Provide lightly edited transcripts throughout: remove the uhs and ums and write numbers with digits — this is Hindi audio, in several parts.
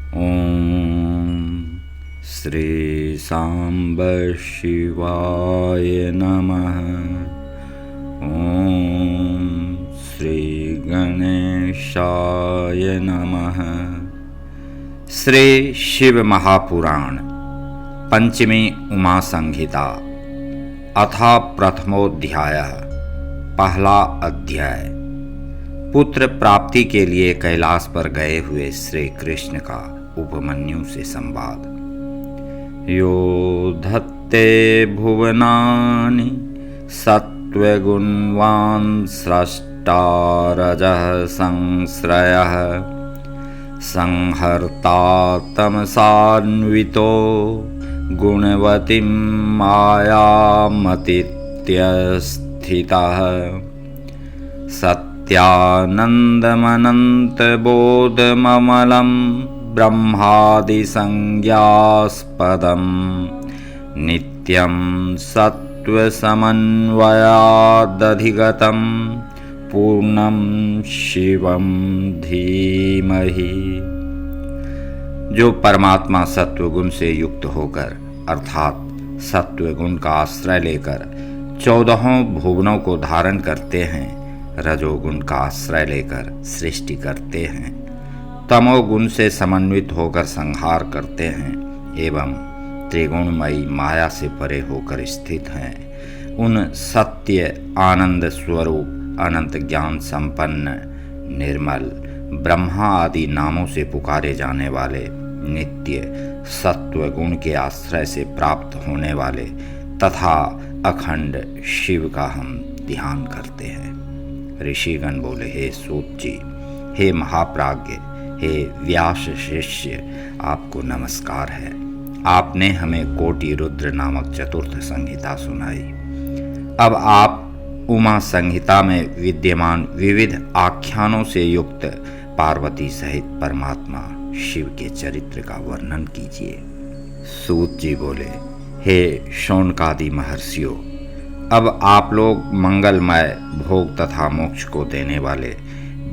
ॐ श्री सांब शिवाय नमः। ॐ श्री गणेशाय नमः। श्री शिव महापुराण पंचमी उमा संहिता अथा प्रथमोध्यायः। पहला अध्याय। पुत्र प्राप्ति के लिए कैलाश पर गए हुए श्री कृष्ण का उपमन्यु से संवाद। यो धत्ते भुवनानि सत्त्वगुणवान् स्रष्टा रजः संश्रयः संहर्ता तमसान्वितो गुणवतीं मायामतीत्यस्थितः सत्यानन्दमनन्तबोधममलं ब्रह्मादिसंज्ञास्पदं नित्यं सत्त्वसमन्वयादधिगतं पूर्णं शिवं धीमहि। जो परमात्मा सत्वगुण से युक्त होकर अर्थात सत्वगुण का आश्रय लेकर 14 भुवनों को धारण करते हैं, रजोगुण का आश्रय लेकर सृष्टि करते हैं, तमोगुण से समन्वित होकर संहार करते हैं एवं त्रिगुणमयी माया से परे होकर स्थित हैं, उन सत्य आनंद स्वरूप अनंत ज्ञान संपन्न निर्मल ब्रह्मा आदि नामों से पुकारे जाने वाले नित्य सत्व गुण के आश्रय से प्राप्त होने वाले तथा अखंड शिव का हम ध्यान करते हैं। ऋषिगण बोले, हे सूत जी, हे महाप्राज्ञ, हे व्यास शिष्य, आपको नमस्कार है। आपने हमें कोटि रुद्र नामक चतुर्थ संहिता सुनाई। अब आप उमा संहिता में विद्यमान विविध आख्यानों से युक्त पार्वती सहित परमात्मा शिव के चरित्र का वर्णन कीजिए। सूत जी बोले, हे शौनकादि महर्षियों, अब आप लोग मंगलमय भोग तथा मोक्ष को देने वाले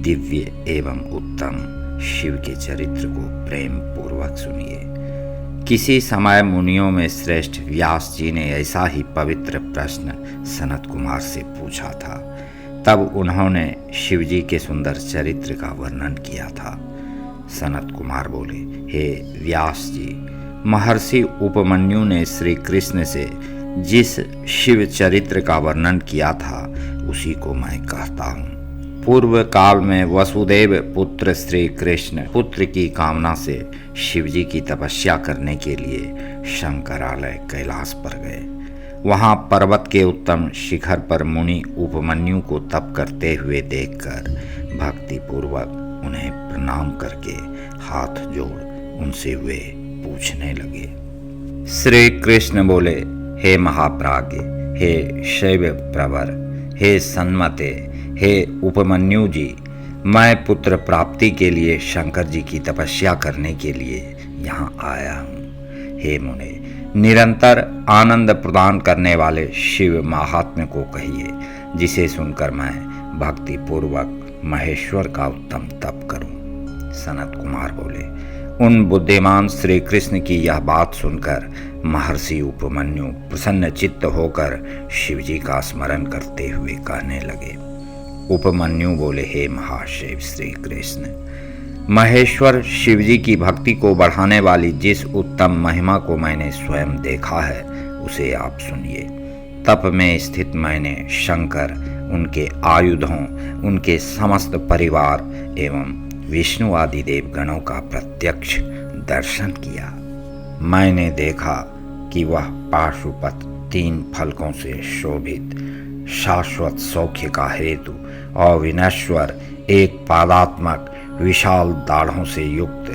दिव्य एवं उत्तम शिव के चरित्र को प्रेम पूर्वक सुनिए। किसी समय मुनियों में श्रेष्ठ व्यास जी ने ऐसा ही पवित्र प्रश्न सनत कुमार से पूछा था। तब उन्होंने शिव जी के सुंदर चरित्र का वर्णन किया था। सनत कुमार बोले, हे व्यास जी, महर्षि उपमन्यु ने श्री कृष्ण से जिस शिव चरित्र का वर्णन किया था उसी को मैं कहता हूँ। पूर्व काल में वसुदेव पुत्र श्री कृष्ण पुत्र की कामना से शिवजी की तपस्या करने के लिए शंकरालय कैलाश पर गए। वहां पर्वत के उत्तम शिखर पर मुनि उपमन्यु को तप करते हुए देखकर भक्ति पूर्वक उन्हें प्रणाम करके हाथ जोड़ उनसे वे पूछने लगे। श्री कृष्ण बोले, हे महाप्राज्ञ, हे शैव प्रवर, हे सन्मते, हे उपमन्यु जी, मैं पुत्र प्राप्ति के लिए शंकर जी की तपस्या करने के लिए यहाँ आया हूँ। हे मुने, निरंतर आनंद प्रदान करने वाले शिव महात्म्य को कहिए, जिसे सुनकर मैं भक्ति पूर्वक महेश्वर का उत्तम तप करूं। सनत कुमार बोले, उन बुद्धिमान श्री कृष्ण की यह बात सुनकर महर्षि उपमन्यु प्रसन्न चित्त होकर शिवजी का स्मरण करते हुए कहने लगे। उपमन्यु बोले, हे महाशिव श्री कृष्ण, महेश्वर शिवजी की भक्ति को बढ़ाने वाली जिस उत्तम महिमा को मैंने स्वयं देखा है उसे आप सुनिए। तप में स्थित मैंने शंकर, उनके आयुधों, उनके समस्त परिवार एवं विष्णु आदि देवगणों का प्रत्यक्ष दर्शन किया। मैंने देखा कि वह पाशुपत 3 फलकों से शोभित शाश्वत सौख्य का हेतु और विनश्वर एक पादात्मक विशाल दाढ़ों से युक्त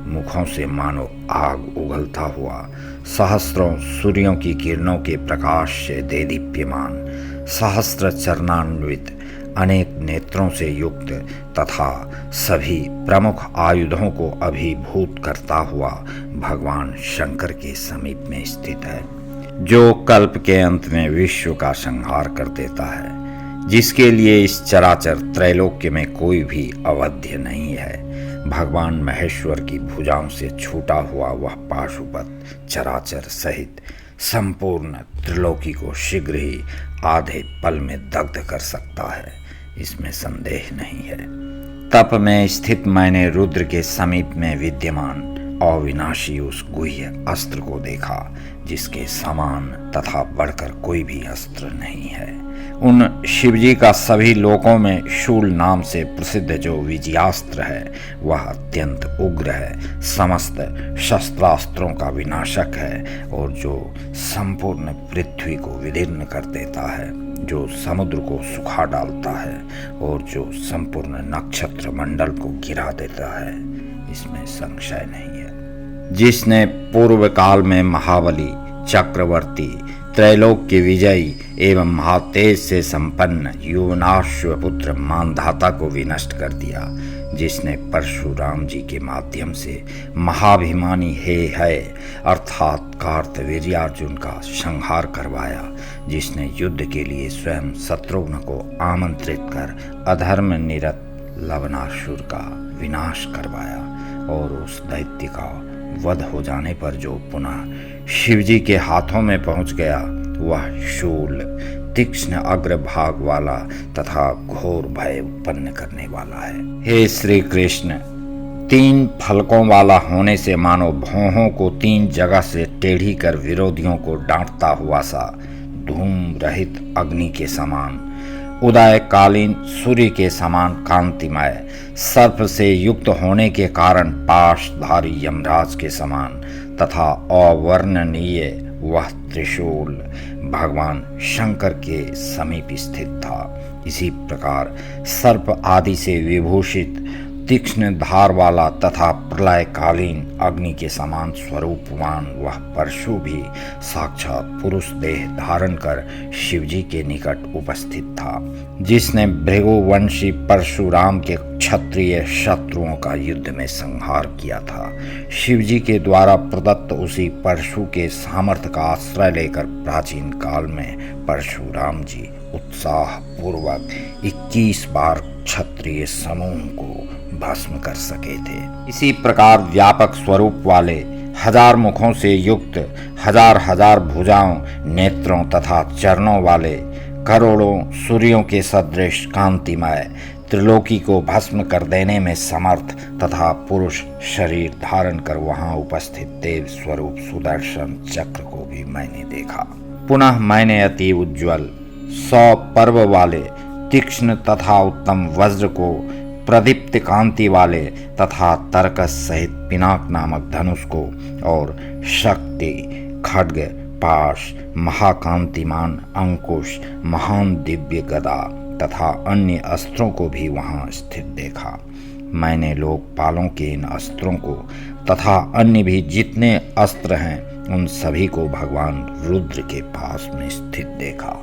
मुखों से मानो आग उगलता हुआ, सहस्रों सूर्यों की किरणों के प्रकाश से देदीप्यमान, सहस्त्र चरणान्वित, अनेक नेत्रों से युक्त तथा सभी प्रमुख आयुधों को अभिभूत करता हुआ भगवान शंकर के समीप में स्थित है, जो कल्प के अंत में विश्व का संहार कर देता है, जिसके लिए इस चराचर त्रैलोक्य में कोई भी अवध्य नहीं है। भगवान महेश्वर की भुजाओं से छूटा हुआ वह पाशुपत चराचर सहित संपूर्ण त्रिलोकी को शीघ्र ही आधे पल में दग्ध कर सकता है, इसमें संदेह नहीं है। तप में स्थित मैंने रुद्र के समीप में विद्यमान अविनाशी उस गुह्य अस्त्र को देखा, जिसके समान तथा बढ़कर कोई भी अस्त्र नहीं है। उन शिवजी का सभी लोकों में शूल नाम से प्रसिद्ध जो विजयास्त्र है, वह अत्यंत उग्र है, समस्त शस्त्रास्त्रों का विनाशक है और जो संपूर्ण पृथ्वी को विदीर्ण कर देता है, जो समुद्र को सुखा डालता है और जो संपूर्ण नक्षत्र मंडल को गिरा देता है, इसमें संशय नहीं है। जिसने पूर्व काल में महाबली, चक्रवर्ती, त्रैलोक के विजयी एवं महातेज से संपन्न युवनाश्वपुत्र मानधाता को विनष्ट कर दिया, जिसने परशुराम जी के माध्यम से महाभिमानी है अर्थात कार्तवीर्यार्जुन का संहार करवाया, जिसने युद्ध के लिए स्वयं शत्रुघ्न को आमंत्रित कर अधर्म निरत लवणासुर का विनाश करवाया और उस दैत्य का वध हो जाने पर जो पुनः शिवजी के हाथों में पहुंच गया, वह शूल तीक्ष्ण अग्रभाग वाला तथा घोर भय उत्पन्न करने वाला है। हे श्री कृष्ण, 3 फलकों वाला होने से मानो भौहों को 3 जगह से टेढ़ी कर विरोधियों को डांटता हुआ सा, धूम रहित अग्नि के समान, उदयकालीन सूर्य के समान कांतिमय, सर्प से युक्त होने के कारण पाशधारी यमराज के समान तथा अवर्णनीय वह त्रिशूल भगवान शंकर के समीप स्थित था। इसी प्रकार सर्प आदि से विभूषित तीक्ष्ण धार वाला तथा प्रलयकालीन अग्नि के समान स्वरूपवान वह परशु भी साक्षात पुरुष देह धारण कर शिवजी के निकट उपस्थित था, जिसने भृगुवंशी परशुराम के क्षत्रिय शत्रुओं का युद्ध में संहार किया था। शिवजी के द्वारा प्रदत्त उसी परशु के सामर्थ्य का आश्रय लेकर प्राचीन काल में परशुराम जी उत्साह पूर्वक 21 बार क्षत्रिय समूह को भस्म कर सके थे। इसी प्रकार व्यापक स्वरूप वाले 1000 मुखों से युक्त 1000 भुजाओं, नेत्रों तथा चरणों वाले करोड़ों सूर्यों के सदृश कांतिमय त्रिलोकी को भस्म कर देने में समर्थ तथा पुरुष शरीर धारण कर वहां उपस्थित देव स्वरूप सुदर्शन चक्र को भी मैंने देखा। पुनः मैंने अति उज्ज्वल 100 पर्व वाले तीक्ष्ण तथा उत्तम वज्र को, प्रदीप्त कांति वाले तथा तर्कस सहित पिनाक नामक धनुष को और शक्ति, खड्ग, पाश, महाकांतिमान अंकुश, महान दिव्य गदा तथा अन्य अस्त्रों को भी वहां स्थित देखा। मैंने लोकपालों के इन अस्त्रों को तथा अन्य भी जितने अस्त्र हैं, उन सभी को भगवान रुद्र के पास में स्थित देखा।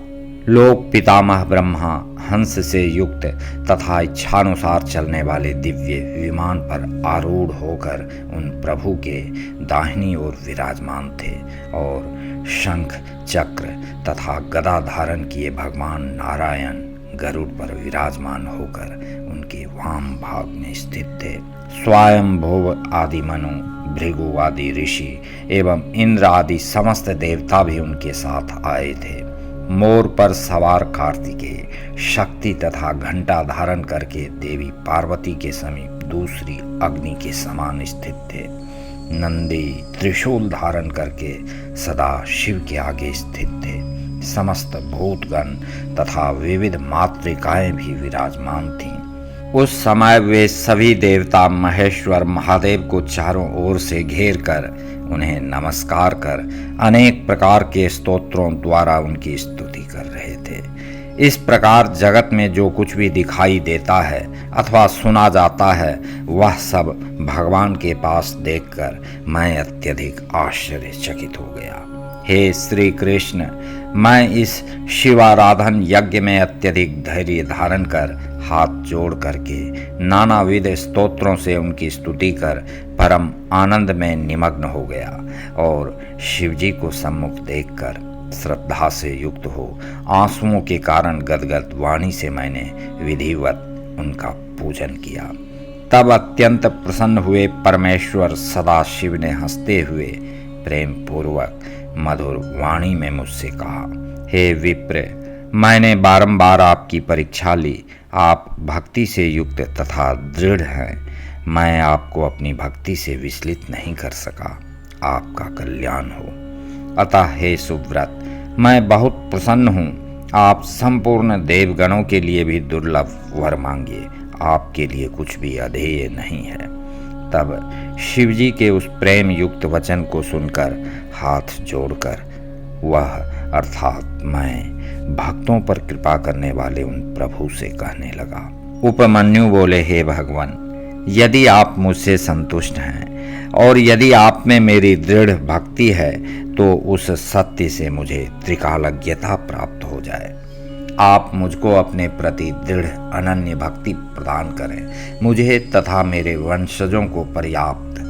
लोक पितामह ब्रह्मा हंस से युक्त तथा इच्छानुसार चलने वाले दिव्य विमान पर आरूढ़ होकर उन प्रभु के दाहिनी ओर विराजमान थे और शंख, चक्र तथा गदा धारण किए भगवान नारायण गरुड़ पर विराजमान होकर उनके वाम भाग में स्थित थे। स्वयंभुव आदि मनु, भृगु आदि ऋषि एवं इंद्र आदि समस्त देवता भी उनके साथ आए थे। मोर पर सवार कार्तिकेय शक्ति तथा घंटा धारण करके देवी पार्वती के समीप दूसरी अग्नि के समान स्थित थे। नंदी त्रिशूल धारण करके सदा शिव के आगे स्थित थे। समस्त भूतगण तथा विविध मातृकाएं भी विराजमान थीं। उस समय वे सभी देवता महेश्वर महादेव को चारों ओर से घेर कर उन्हें नमस्कार कर अनेक प्रकार के स्तोत्रों द्वारा उनकी स्तुति कर रहे थे। इस प्रकार जगत में जो कुछ भी दिखाई देता है अथवा सुना जाता है, वह सब भगवान के पास देखकर मैं अत्यधिक आश्चर्यचकित हो गया। हे श्री कृष्ण, मैं इस शिवाराधन यज्ञ में अत्यधिक धैर्य धारण कर हाथ जोड़ करके नानाविध स्तोत्रों से उनकी स्तुति कर परम आनंद में निमग्न हो गया और शिवजी को सम्मुख देखकर श्रद्धा से युक्त हो आंसुओं के कारण गदगद वाणी से मैंने विधिवत उनका पूजन किया। तब अत्यंत प्रसन्न हुए परमेश्वर सदाशिव ने हंसते हुए प्रेम पूर्वक मधुर वाणी में मुझसे कहा, हे विप्र, मैंने बारंबार आपकी परीक्षा ली। आप भक्ति से युक्त तथा दृढ़ हैं। मैं आपको अपनी भक्ति से विचलित नहीं कर सका। आपका कल्याण हो। अतः हे सुव्रत, मैं बहुत प्रसन्न हूँ। आप संपूर्ण देवगणों के लिए भी दुर्लभ वर मांगिए, आपके लिए कुछ भी अधेय नहीं है। तब शिवजी के उस प्रेम युक्त वचन को सुनकर हाथ जोड़कर वह अर्थात मैं भक्तों पर कृपा करने वाले उन प्रभु से कहने लगा। उपमन्यु बोले, हे भगवान, यदि आप मुझसे संतुष्ट हैं और यदि आप में मेरी दृढ़ भक्ति है तो उस सत्य से मुझे त्रिकालज्ञता प्राप्त हो जाए। आप मुझको अपने प्रति दृढ़ अनन्य भक्ति प्रदान करें। मुझे तथा मेरे वंशजों को पर्याप्त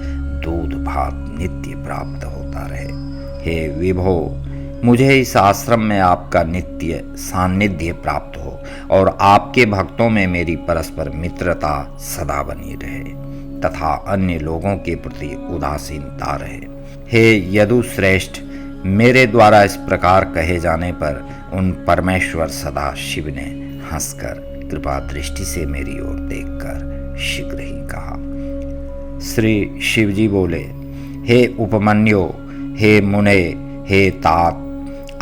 दूध भात नित्य प्राप्त होता रहे। हे विभो, मुझे इस आश्रम में आपका नित्य सान्निध्य प्राप्त हो और आपके भक्तों में मेरी परस्पर मित्रता सदा बनी रहे तथा अन्य लोगों के प्रति उदासीनता रहे। हे यदु श्रेष्ठ, मेरे द्वारा इस प्रकार कहे जाने पर उन परमेश्वर सदा शिव ने हंसकर कृपा दृष्टि से मेरी ओर देखकर शीघ्र ही कहा। श्री शिवजी बोले, हे उपमन्यो, हे मुने, हे तात,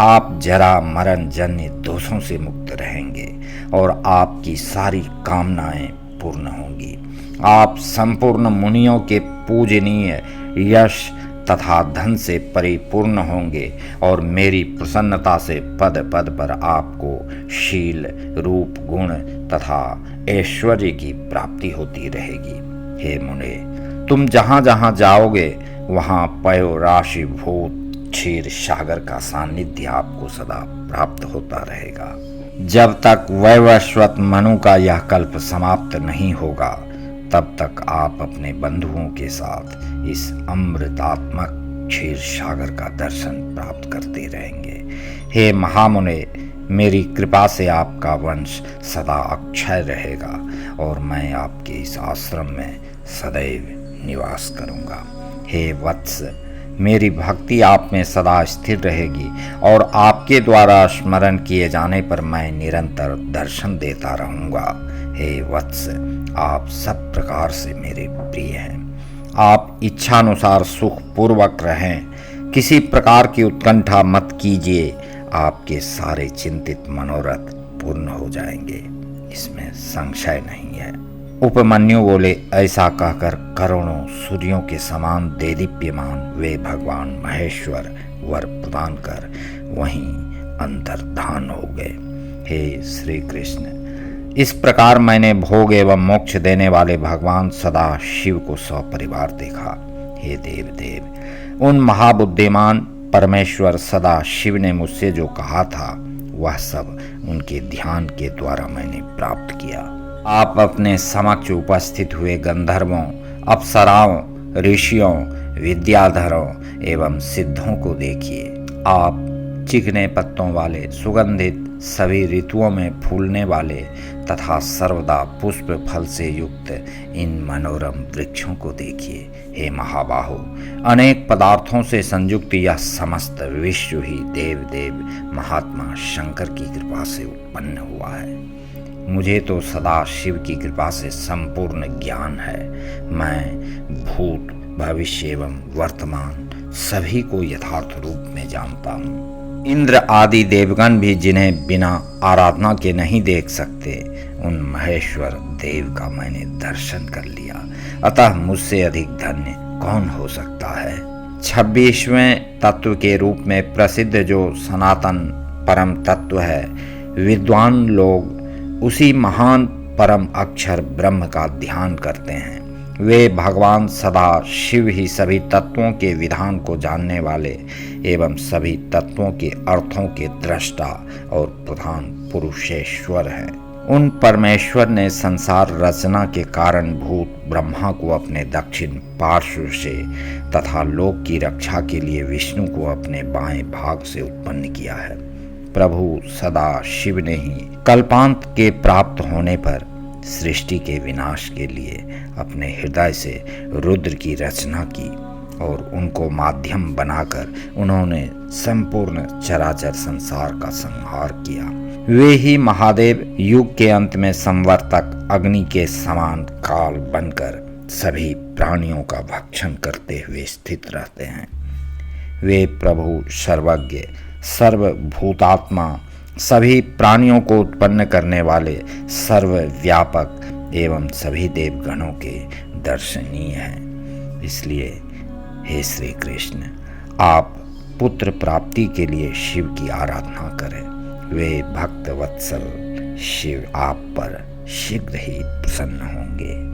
आप जरा मरण जन्य दोषों से मुक्त रहेंगे और आपकी सारी कामनाएं पूर्ण होंगी। आप संपूर्ण मुनियों के पूजनीय यश तथा धन से परिपूर्ण होंगे और मेरी प्रसन्नता से पद पद पर आपको शील, रूप, गुण तथा ऐश्वर्य की प्राप्ति होती रहेगी। हे मुने, तुम जहाँ जहाँ जाओगे वहाँ पयो राशि भूत क्षीर सागर का सानिध्य आपको सदा प्राप्त होता रहेगा। जब तक वैवस्वत मनु का यह कल्प समाप्त नहीं होगा तब तक आप अपने बंधुओं के साथ इस अमृतात्मक क्षीर सागर का दर्शन प्राप्त करते रहेंगे। हे महामुने, मेरी कृपा से आपका वंश सदा अक्षय रहेगा और मैं आपके इस आश्रम में सदैव निवास करूंगा। हे वत्स, मेरी भक्ति आप में सदा स्थिर रहेगी और आपके द्वारा स्मरण किए जाने पर मैं निरंतर दर्शन देता रहूंगा। हे वत्स, आप सब प्रकार से मेरे प्रिय हैं। आप इच्छानुसार सुख पूर्वक रहें। किसी प्रकार की उत्कंठा मत कीजिए। आपके सारे चिंतित मनोरथ पूर्ण हो जाएंगे, इसमें संशय नहीं है। उपमन्यु बोले, ऐसा कहकर करोड़ों सूर्यों के समान देदीप्यमान वे भगवान महेश्वर वर प्रदान कर वहीं अंतर्धान हो गए। हे श्री कृष्ण, इस प्रकार मैंने भोग एवं मोक्ष देने वाले भगवान सदा शिव को सपरिवार देखा। हे देव देव, उन महाबुद्धिमान परमेश्वर सदा शिव ने मुझसे जो कहा था वह सब उनके ध्यान के द्वारा मैंने प्राप्त किया। आप अपने समक्ष उपस्थित हुए गंधर्वों, अप्सराओं, ऋषियों, विद्याधरों एवं सिद्धों को देखिए। आप चिकने पत्तों वाले, सुगंधित, सभी ऋतुओं में फूलने वाले तथा सर्वदा पुष्प फल से युक्त इन मनोरम वृक्षों को देखिए। हे महाबाहो, अनेक पदार्थों से संयुक्त यह समस्त विश्व ही देव देव महात्मा शंकर की कृपा से उत्पन्न हुआ है। मुझे तो सदा शिव की कृपा से संपूर्ण ज्ञान है। मैं भूत, भविष्य एवं वर्तमान सभी को यथार्थ रूप में जानता हूँ। इंद्र आदि देवगण भी जिन्हें बिना आराधना के नहीं देख सकते, उन महेश्वर देव का मैंने दर्शन कर लिया। अतः मुझसे अधिक धन्य कौन हो सकता है। 26वें तत्व के रूप में प्रसिद्ध जो सनातन परम तत्व है, विद्वान लोग उसी महान परम अक्षर ब्रह्म का ध्यान करते हैं। वे भगवान सदा शिव ही सभी तत्वों के विधान को जानने वाले एवं सभी तत्वों के अर्थों के दृष्टा और प्रधान पुरुषेश्वर हैं। उन परमेश्वर ने संसार रचना के कारण भूत ब्रह्मा को अपने दक्षिण पार्श्व से तथा लोक की रक्षा के लिए विष्णु को अपने बाएं भाग से उत्पन्न किया है। प्रभु सदा शिव ने ही कल्पांत के प्राप्त होने पर सृष्टि के विनाश के लिए अपने हृदय से रुद्र की रचना की और उनको माध्यम बनाकर उन्होंने संपूर्ण चराचर संसार का संहार किया। वे ही महादेव युग के अंत में संवर्तक अग्नि के समान काल बनकर सभी प्राणियों का भक्षण करते हुए स्थित रहते हैं। वे प्रभु सर्वज्ञ, सर्वभूतात्मा, सभी प्राणियों को उत्पन्न करने वाले, सर्वव्यापक एवं सभी देवगणों के दर्शनीय हैं। इसलिए हे श्री कृष्ण, आप पुत्र प्राप्ति के लिए शिव की आराधना करें। वे भक्त वत्सल शिव आप पर शीघ्र ही प्रसन्न होंगे।